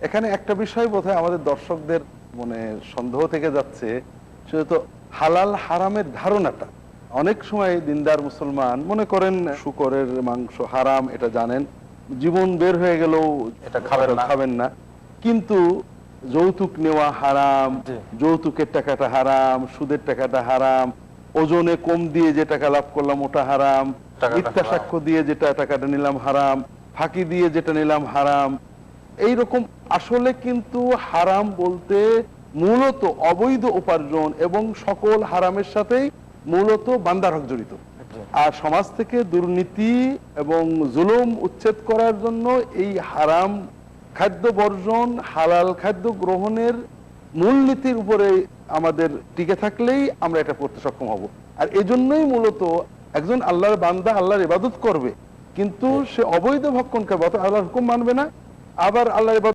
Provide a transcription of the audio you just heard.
এখানে একটা বিষয় বোধহয় আমাদের দর্শকদের মনে সন্দেহ থেকে যাচ্ছে, সেটা তো হালাল হারামের ধারণাটা। অনেক সময় দিনদার মুসলমান মনে করেন শূকরের মাংস হারাম, এটা জানেন, জীবন বের হয়ে গেলেও এটা খাবেন না। খাবেন না, কিন্তু যৌতুক নেওয়া হারাম, জি। যৌতুকের টাকাটা হারাম, সুদের টাকাটা হারাম, ওজনে কম দিয়ে যে টাকা লাভ করলাম ওটা হারাম, টাকাটা মিথ্যা হারাম। সাক্ষ্য দিয়ে যেটা টাকাটা নিলাম হারাম, ফাঁকি দিয়ে যেটা নিলাম হারাম। এইরকম আসলে কিন্তু হারাম বলতে মূলত অবৈধ উপার্জন এবং সকল হারামের সাথেই মূলত বান্দার হক জড়িত। জি। আর সমাজ থেকে দুর্নীতি এবং জুলুম উচ্ছেদ করার জন্য এই হারাম খাদ্য বর্জন, হালাল খাদ্য গ্রহণের মূলনীতির উপরে আমাদের টিকে থাকলেই আমরা এটা করতে সক্ষম হব। আর এজন্যই মূলত একজন আল্লাহর বান্দা আল্লাহর ইবাদত করবে, কিন্তু সে অবৈধ ভক্ষণ করবে, অর্থাৎ আল্লাহর হুকুম মানবে না, আবার আল্লাহর ইবাদত